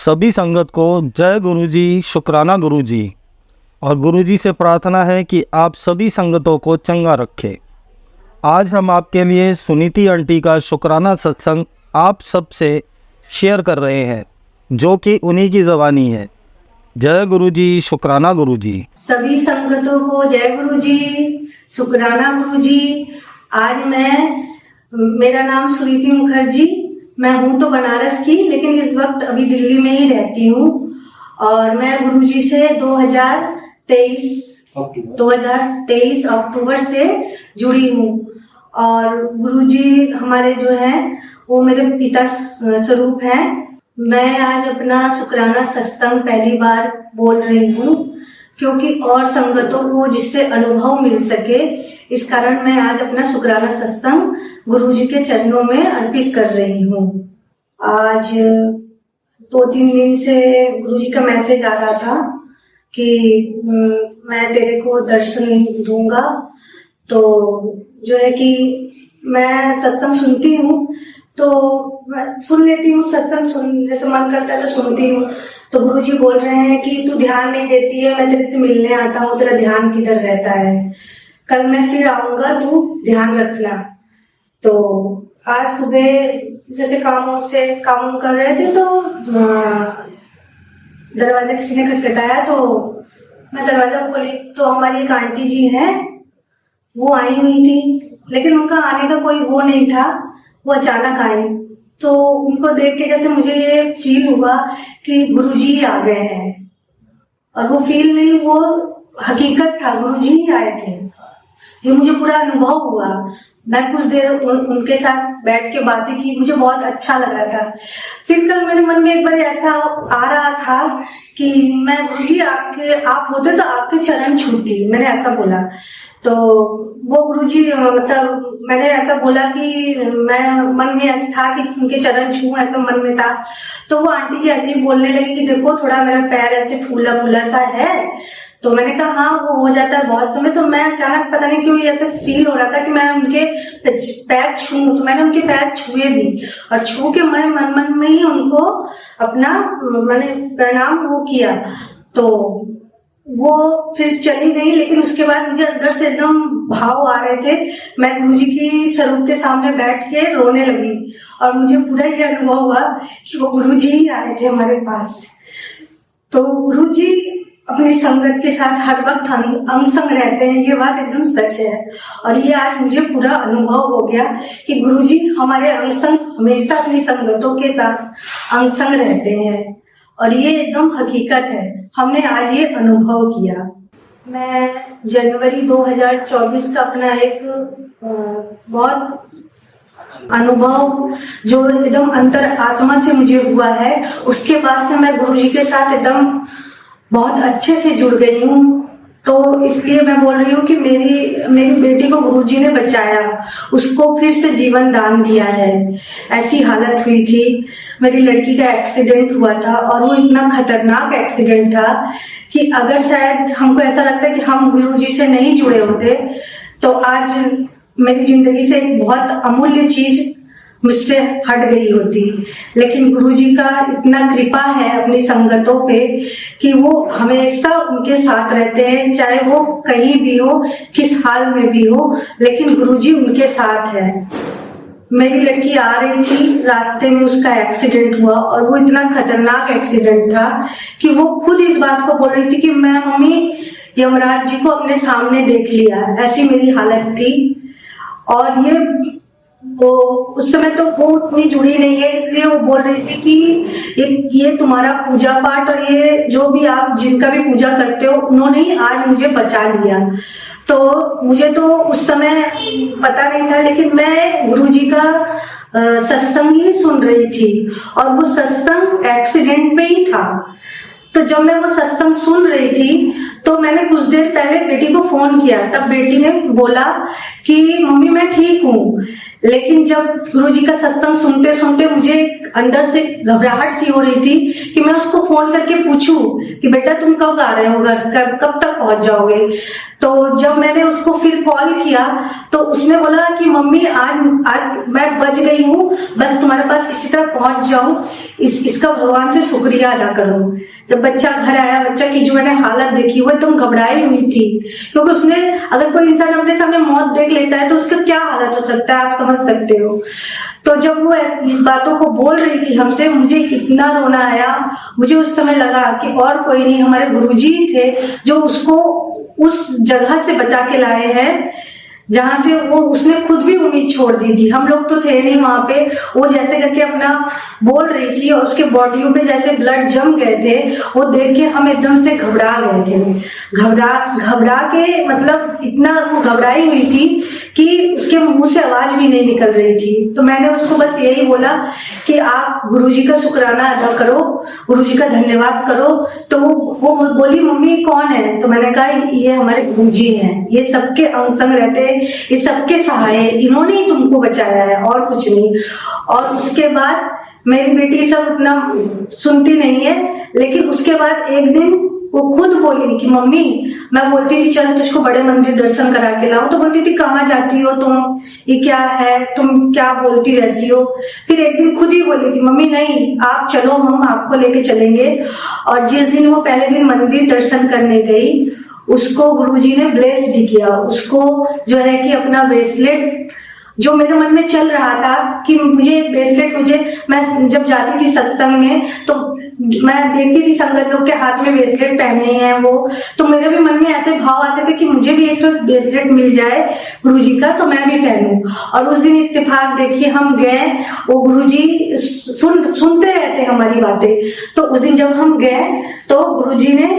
सभी संगत को जय गुरुजी, शुक्राना गुरुजी। और गुरुजी से प्रार्थना है कि आप सभी संगतों को चंगा रखें। आज हम आपके लिए सुनीति आंटी का शुक्राना सत्संग आप सबसे शेयर कर रहे हैं, जो कि उन्हीं की ज़बानी है। जय गुरुजी, शुक्राना गुरुजी। सभी संगतों को जय गुरुजी, शुक्राना गुरुजी। आज मेरा नाम सुनीति मुखर्जी, मैं हूँ तो बनारस की, लेकिन इस वक्त अभी दिल्ली में ही रहती हूँ। और मैं गुरुजी से 2023 अक्टूबर से जुड़ी हूँ। और गुरुजी हमारे जो हैं वो मेरे पिता स्वरूप हैं। मैं आज अपना शुक्राना सत्संग पहली बार बोल रही हूँ, क्योंकि और संगतों को जिससे अनुभव मिल सके, इस कारण मैं आज अपना शुक्राना सत्संग गुरुजी के चरणों में अर्पित कर रही हूँ। आज 2-3 दिन से गुरुजी का मैसेज आ रहा था कि मैं तेरे को दर्शन दूंगा। तो जो है कि मैं सत्संग सुनती हूँ, तो मैं सुन लेती हूँ सत्संग, जैसे मन करता है तो सुनती हूँ। तो गुरुजी बोल रहे हैं कि तू ध्यान नहीं देती है, मैं तेरे से मिलने आता हूँ, तेरा ध्यान किधर रहता है, कल मैं फिर आऊंगा, तू ध्यान रखना। तो आज सुबह जैसे काम कर रहे थे, तो दरवाजा किसी ने खटखटाया, तो मैं दरवाजा खोली तो हमारी एक आंटी जी हैं, वो आई हुई थी, लेकिन उनका आने का कोई वो नहीं था, वो अचानक आई। तो उनको देख के जैसे मुझे ये फील हुआ कि गुरुजी आ गए हैं, और वो फील नहीं, वो हकीकत था, गुरुजी ही आए थे। ये मुझे पूरा अनुभव हुआ। मैं कुछ देर उनके साथ बैठ के बातें की, मुझे बहुत अच्छा लग रहा था। फिर कल मेरे मन में एक बार ऐसा आ रहा था कि मैं गुरुजी आप होते तो आपके चरण छूती, मैंने ऐसा बोला। तो वो गुरुजी मतलब मैंने ऐसा बोला कि मैं मन में ऐसा था कि उनके चरण छूं, ऐसा मन में था। तो वो आंटी जी ऐसे ही बोलने लगी कि देखो थोड़ा मेरा पैर ऐसे फूला फूला सा है। तो मैंने कहा हाँ, वो हो जाता है बहुत समय। तो मैं अचानक पता नहीं क्यों ऐसे फील हो रहा था कि मैं उनके पैर छूं, तो मैंने उनके पैर छुए भी, और छू के मैं मन में ही उनको अपना मैंने प्रणाम वो किया। तो वो फिर चली गई, लेकिन उसके बाद मुझे अंदर से एकदम भाव आ रहे थे। मैं गुरुजी की स्वरूप के सामने बैठ के रोने लगी, और मुझे पूरा ये अनुभव हुआ कि वो गुरुजी ही आए थे हमारे पास। तो गुरुजी अपनी संगत के साथ हर वक्त अंग संग रहते हैं, ये बात एकदम सच है। और ये आज मुझे पूरा अनुभव हो गया कि गुरुजी हमारे अंग संग हमेशा अपनी संगतों के साथ अंग संग रहते हैं, और ये एकदम हकीकत है। हमने आज ये अनुभव किया। मैं जनवरी 2024 का अपना एक बहुत अनुभव जो एकदम अंतर आत्मा से मुझे हुआ है, उसके बाद से मैं गुरुजी के साथ एकदम बहुत अच्छे से जुड़ गई हूँ। तो इसलिए मैं बोल रही हूँ कि मेरी बेटी को गुरुजी ने बचाया, उसको फिर से जीवन दान दिया है। ऐसी हालत हुई थी, मेरी लड़की का एक्सीडेंट हुआ था, और वो इतना खतरनाक एक्सीडेंट था कि अगर शायद हमको ऐसा लगता है कि हम गुरुजी से नहीं जुड़े होते, तो आज मेरी जिंदगी से एक बहुत अमूल्य चीज मुझसे हट गई होती। लेकिन गुरुजी का इतना कृपा है अपनी संगतों पे कि वो हमेशा उनके साथ रहते हैं, चाहे वो कहीं भी हो, किस हाल में भी हो, लेकिन गुरुजी उनके साथ है। मेरी लड़की आ रही थी, रास्ते में उसका एक्सीडेंट हुआ, और वो इतना खतरनाक एक्सीडेंट था कि वो खुद इस बात को बोल रही थी कि मैं मम्मी यमराज जी को अपने सामने देख लिया, ऐसी मेरी हालत थी। और वो उस समय तो वो उतनी जुड़ी नहीं है, इसलिए वो बोल रही थी कि ये तुम्हारा पूजा पाठ और ये जो भी आप जिनका भी पूजा करते हो, उन्होंने ही आज मुझे बचा लिया। तो मुझे तो उस समय पता नहीं था, लेकिन मैं गुरुजी का सत्संग ही सुन रही थी, और वो सत्संग एक्सीडेंट में ही था। तो जब मैं वो सत्संग सुन रही थी, तो मैंने कुछ देर पहले बेटी को फोन किया, तब बेटी ने बोला कि मम्मी मैं ठीक हूँ, लेकिन जब गुरुजी का सत्संग सुनते सुनते मुझे अंदर से घबराहट सी हो रही थी कि मैं उसको फोन करके पूछूं कि बेटा तुम कब आ रहे हो घर, कब तक पहुंच जाओगे। तो जब मैंने उसको फिर कॉल किया तो उसने बोला कि मम्मी आज मैं बच गई हूँ, बस तुम्हारे पास किसी तरह पहुंच जाऊं, इसका भगवान से शुक्रिया अदा करो। जब बच्चा घर आया, बच्चा की जो मैंने हालत देखी वो एकदम घबराई हुई थी, क्योंकि उसने, अगर कोई इंसान अपने सामने मौत देख लेता है तो उसका क्या हालत हो सकता है, आप समझ सकते हो। तो जब वो इस बातों को बोल रही थी हमसे, मुझे इतना रोना आया। मुझे उस समय लगा कि और कोई नहीं, हमारे गुरुजी थे जो उसको उस जगह से बचा के लाए हैं जहां से वो, उसने खुद भी उम्मीद छोड़ दी थी। हम लोग तो थे नहीं वहां पे। वो जैसे करके अपना बोल रही थी और उसके बॉडियों पे जैसे ब्लड जम गए थे, वो देख के हम एकदम से घबरा गए थे। घबरा के मतलब इतना वो घबराई हुई थी कि उसके मुंह से आवाज भी नहीं निकल रही थी। तो मैंने उसको बस यही बोला कि आप गुरुजी का शुक्राना अदा करो, गुरुजी का धन्यवाद करो। तो वो बोली मम्मी कौन है? तो मैंने कहा ये हमारे गुरुजी हैं, ये सबके अंग संग रहते हैं, ये सबके सहाय है, इन्होंने ही तुमको बचाया है और कुछ नहीं। और उसके बाद मेरी बेटी सब उतना सुनती नहीं है, लेकिन उसके बाद एक दिन वो खुद बोली कि मम्मी, मैं बोलती थी चलो तुझको बड़े मंदिर दर्शन करा के लाऊं, तो बोलती थी कहाँ जाती हो तुम, ये क्या है, तुम क्या बोलती रहती हो। फिर एक दिन खुद ही बोली कि मम्मी नहीं, आप चलो, हम आपको लेके चलेंगे। और जिस दिन वो पहले दिन मंदिर दर्शन करने गई, उसको गुरुजी ने ब्लेस भी किया। उसको जो है कि अपना ब्रेसलेट, जो मेरे मन में चल रहा था कि मुझे ब्रेसलेट, मैं जब जाती थी सत्संग में तो मैं देखती थी संगत लोग के हाथ में ब्रेसलेट पहने हैं वो, तो मेरे भी मन में ऐसे भाव आते थे कि मुझे भी एक तो ब्रेसलेट मिल जाए गुरुजी का तो मैं भी पहनूं। और उस दिन इत्तेफाक देखिए हम गए, वो गुरुजी सुनते रहते हमारी बातें। तो उस दिन जब हम गए तो गुरुजी ने,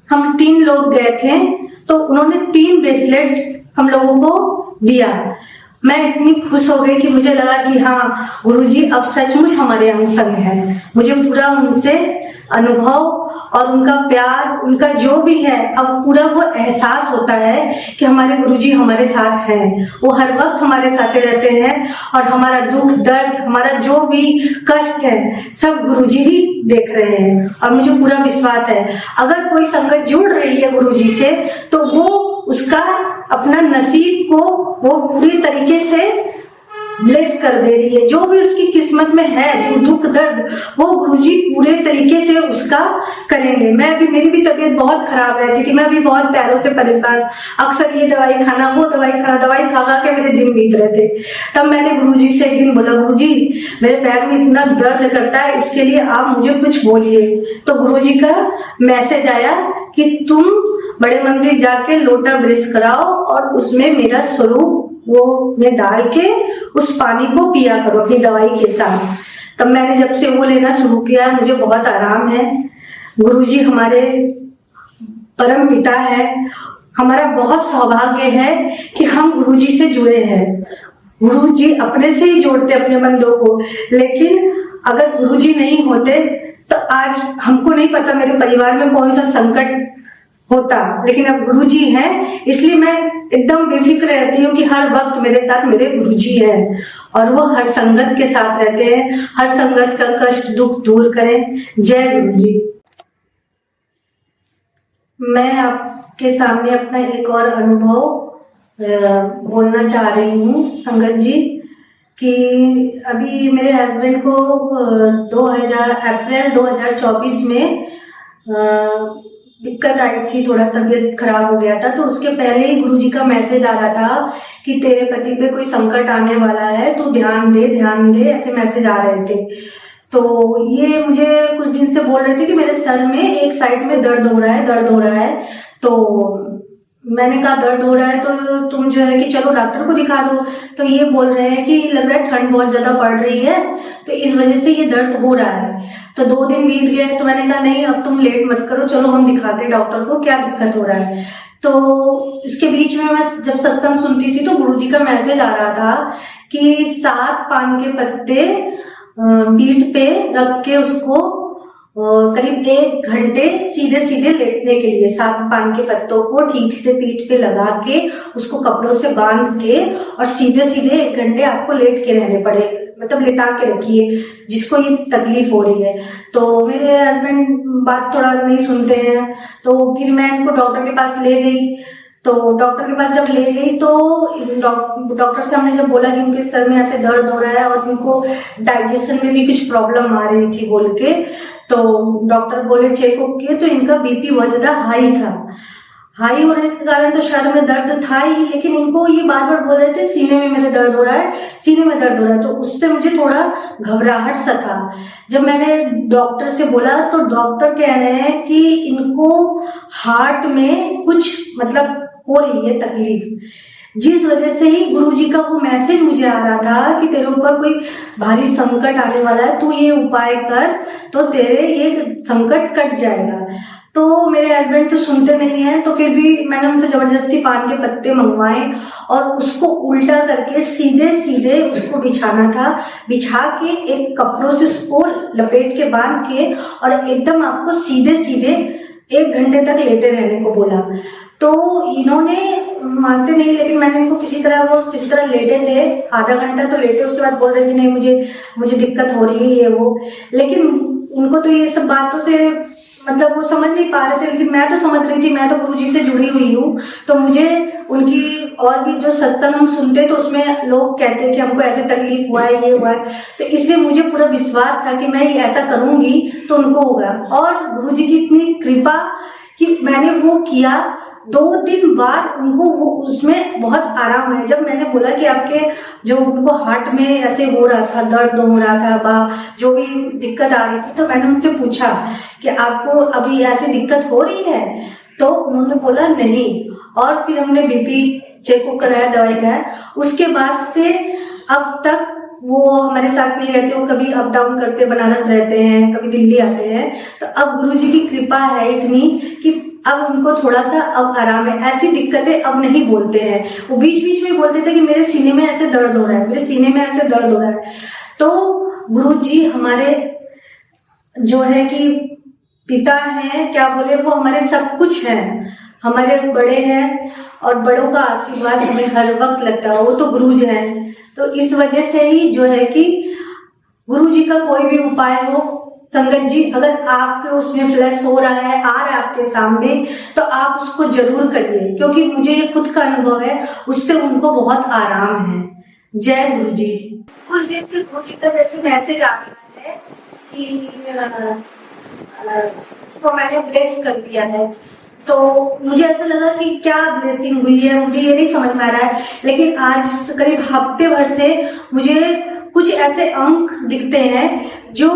हम 3 लोग गए थे, तो उन्होंने 3 ब्रेसलेट हम लोगों को दिया। मैं इतनी खुश हो गई कि मुझे लगा कि हाँ गुरुजी अब सचमुच हमारे अंग संग है। मुझे पूरा उनसे अनुभव और उनका प्यार, उनका जो भी है, अब पूरा वो एहसास होता है कि हमारे गुरुजी हमारे साथ हैं। वो हर वक्त हमारे साथ रहते हैं और हमारा दुख दर्द, हमारा जो भी कष्ट है, सब गुरुजी ही देख रहे हैं। और मुझे पूरा विश्वास है अगर कोई संगत जुड़ रही है गुरुजी से तो वो उसका अपना नसीब को वो पूरी तरीके से ब्लेस कर दे रही है। जो भी उसकी किस्मत में है, जो दुख दर्द, वो गुरुजी पूरे तरीके से उसका करेंगे। मेरी भी तबीयत बहुत खराब रहती थी, मैं भी बहुत पैरों से परेशान, अक्सर ये दवाई खाना, वो दवाई खाना, दवाई खा के मेरे दिन बीत रहे थे। तब मैंने गुरुजी से एक दिन बोला, गुरुजी मेरे पैर में इतना दर्द करता है, इसके लिए आप मुझे कुछ बोलिए। तो गुरुजी का मैसेज आया कि तुम बड़े मंदिर जाके लोटा ब्रश कराओ और उसमें मेरा स्वरूप वो में डाल के उस पानी को पिया करो अपनी दवाई के साथ। तब मैंने जब से वो लेना शुरू किया मुझे बहुत आराम है। गुरुजी हमारे परम पिता है। हमारा बहुत सौभाग्य है कि हम गुरुजी से जुड़े हैं। गुरुजी अपने से ही जोड़ते अपने बंदों को, लेकिन अगर गुरुजी नहीं होते तो आज हमको नहीं पता मेरे परिवार में कौन सा संकट होता। लेकिन अब गुरुजी हैं, इसलिए मैं एकदम बेफिक्र रहती हूँ कि हर वक्त मेरे साथ मेरे गुरुजी हैं और वो हर संगत के साथ रहते हैं, हर संगत का कष्ट दुख दूर करें। जय गुरुजी। मैं आपके सामने अपना एक और अनुभव बोलना चाह रही हूँ संगत जी, कि अभी मेरे हस्बैंड को अप्रैल 2024 में दिक्कत आई थी, थोड़ा तबीयत खराब हो गया था। तो उसके पहले ही गुरुजी का मैसेज आ रहा था कि तेरे पति पे कोई संकट आने वाला है, तो ध्यान दे, ऐसे मैसेज आ रहे थे। तो ये मुझे कुछ दिन से बोल रहे थे कि मेरे सर में एक साइड में दर्द हो रहा है। तो मैंने कहा दर्द हो रहा है तो तुम जो है कि चलो डॉक्टर को दिखा दो। तो ये बोल रहे हैं कि लग रहा है ठंड बहुत ज्यादा पड़ रही है तो इस वजह से ये दर्द हो रहा है। तो 2 दिन बीत गए तो मैंने कहा नहीं अब तुम लेट मत करो, चलो हम दिखाते हैं डॉक्टर को क्या दिक्कत हो रहा है। तो इसके बीच में मैं जब सत्संग सुनती थी तो गुरुजी का मैसेज आ रहा था कि 7 पान के पत्ते पीठ पे रख के उसको करीब 1 घंटे सीधे सीधे लेटने के लिए, 7 पान के पत्तों को ठीक से पीठ पे लगा के उसको कपड़ों से बांध के और सीधे सीधे 1 घंटे आपको लेट के रहने पड़े, मतलब लिटा के रखिए जिसको ये तकलीफ हो रही है। तो मेरे हस्बैंड बात थोड़ा नहीं सुनते हैं, तो फिर मैं इनको डॉक्टर के पास ले गई। तो डॉक्टर के पास जब ले गई तो डॉक्टर से हमने जब बोला कि उनके सर में ऐसे दर्द हो रहा है और उनको डाइजेशन में भी कुछ प्रॉब्लम आ रही थी बोल के, तो डॉक्टर बोले चेकअप किए तो इनका बीपी बहुत ज्यादा हाई था। हाई होने के कारण तो सर में दर्द था ही, लेकिन इनको ये बार बार बोल रहे थे सीने में मेरे दर्द हो रहा है, सीने में दर्द हो रहा है। तो उससे मुझे थोड़ा घबराहट सा था। जब मैंने डॉक्टर से बोला तो डॉक्टर कह रहे हैं कि इनको हार्ट में कुछ मतलब हो रही है तकलीफ, जिस वजह से ही गुरुजी का वो मैसेज मुझे आ रहा था कि तेरे ऊपर कोई भारी संकट आने वाला है, तू ये उपाय कर तो तेरे ये संकट कट जाएगा। तो मेरे हस्बैंड तो सुनते नहीं है, तो फिर भी मैंने उनसे जबरदस्ती पान के पत्ते मंगवाए और उसको उल्टा करके सीधे सीधे उसको बिछाना था। बिछा के एक कपड़ों से उसको लपेट के बांध के और एकदम आपको सीधे सीधे 1 घंटे तक लेटे रहने को बोला। तो इन्होंने मानते नहीं, लेकिन मैंने इनको किसी तरह लेटे थे, आधा घंटा तो लेटे, उसके बाद बोल रहे कि नहीं मुझे दिक्कत हो रही है ये वो। लेकिन उनको तो ये सब बातों से मतलब वो समझ नहीं पा रहे थे, लेकिन मैं तो समझ रही थी, मैं तो गुरुजी से जुड़ी हुई हूँ। तो मुझे उनकी और भी जो सत्संग हम सुनते तो उसमें लोग कहते हैं कि हमको ऐसे तकलीफ हुआ है, ये हुआ है, तो इसलिए मुझे पूरा विश्वास था कि मैं ऐसा करूंगी तो उनको होगा। और गुरुजी की इतनी कृपा कि मैंने वो किया। 2 दिन बाद उनको वो उसमें बहुत आराम है। जब मैंने बोला कि आपके जो उनको हार्ट में ऐसे हो रहा था, दर्द हो रहा था, जो भी दिक्कत आ रही थी, तो मैंने उनसे पूछा कि आपको अभी ऐसी दिक्कत हो रही है? तो उन्होंने बोला नहीं। और फिर हमने बीपी चेकअप कराया, दवाई खाया। उसके बाद से अब तक वो हमारे साथ नहीं रहते, वो कभी अप डाउन करते, बनारस रहते हैं, कभी दिल्ली आते हैं। तो अब गुरुजी की कृपा है इतनी कि अब उनको थोड़ा सा अब आराम है, ऐसी दिक्कतें अब नहीं बोलते हैं। वो बीच बीच में बोलते थे कि मेरे सीने में ऐसे दर्द हो रहा है, मेरे सीने में ऐसे दर्द हो रहा है। तो गुरुजी हमारे जो है कि पिता हैं, क्या बोले, वो हमारे सब कुछ हैं, हमारे बड़े हैं और बड़ों का आशीर्वाद हमें हर वक्त लगता है। वो तो गुरुजी हैं। तो इस वजह से ही जो है कि गुरुजी का कोई भी उपाय हो, संगत जी, अगर आपके उसमें फ्लैश हो रहा है, आ रहा है आपके सामने, तो आप उसको जरूर करिए, क्योंकि मुझे ये खुद का अनुभव है, उससे उनको बहुत आराम है। जय गुरुजी। कुछ दिन से गुरुजी का जैसे मैसेज आ रहा है कि तो मैंने ब्लेस कर दिया है। तो मुझे ऐसा लगा कि क्या ब्लेसिंग हुई है, मुझे ये नहीं समझ में आ रहा है। लेकिन आज करीब हफ्ते भर से मुझे कुछ ऐसे अंक दिखते हैं जो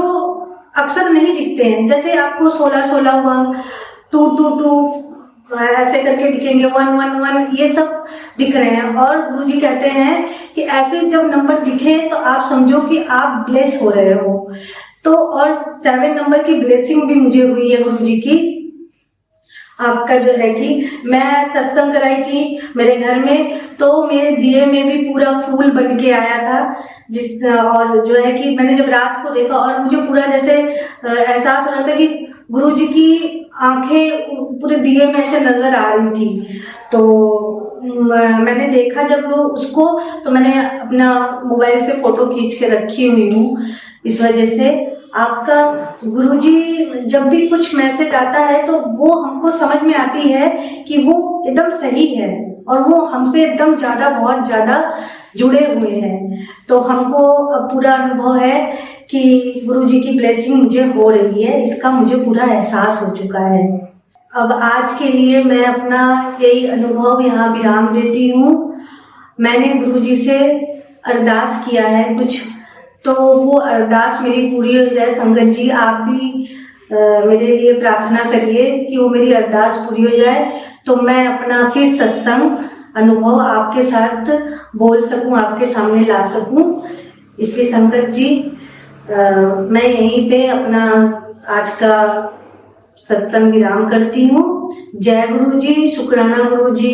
अक्सर नहीं दिखते हैं। जैसे आपको 16-16 हुआ, 2-2-2 ऐसे करके दिखेंगे, 1-1-1, ये सब दिख रहे हैं। और गुरुजी कहते हैं कि ऐसे जब नंबर दिखे तो आप समझो कि आप ब्लेस हो रहे हो। तो और 7 नंबर की ब्लेसिंग भी मुझे हुई है गुरुजी की। आपका जो है कि मैं सत्संग कराई थी मेरे घर में, तो मेरे दिए में भी पूरा फूल बन के आया था, और जो है कि मैंने जब रात को देखा और मुझे पूरा जैसे एहसास हो रहा था कि गुरुजी की आंखें पूरे दिए में से नजर आ रही थी। तो मैंने देखा जब उसको, तो मैंने अपना मोबाइल से फोटो खींच के रखी हुई हूँ। इस वजह से आपका गुरुजी जब भी कुछ मैसेज आता है तो वो हमको समझ में आती है कि वो एकदम सही है और वो हमसे एकदम ज्यादा, बहुत ज्यादा जुड़े हुए हैं। तो हमको पूरा अनुभव है कि गुरुजी की ब्लेसिंग मुझे हो रही है, इसका मुझे पूरा एहसास हो चुका है। अब आज के लिए मैं अपना यही अनुभव यहाँ विराम देती हूँ। मैंने गुरुजी से अरदास किया है कुछ, तो वो अरदास मेरी पूरी हो जाए। संगत जी, आप भी मेरे लिए प्रार्थना करिए कि वो मेरी अरदास पूरी हो जाए, तो मैं अपना फिर सत्संग अनुभव आपके साथ बोल सकूं, आपके सामने ला सकूं। इसलिए संगत जी, मैं यहीं पे अपना आज का सत्संग विराम करती हूँ। जय गुरु जी, शुक्राना गुरु जी।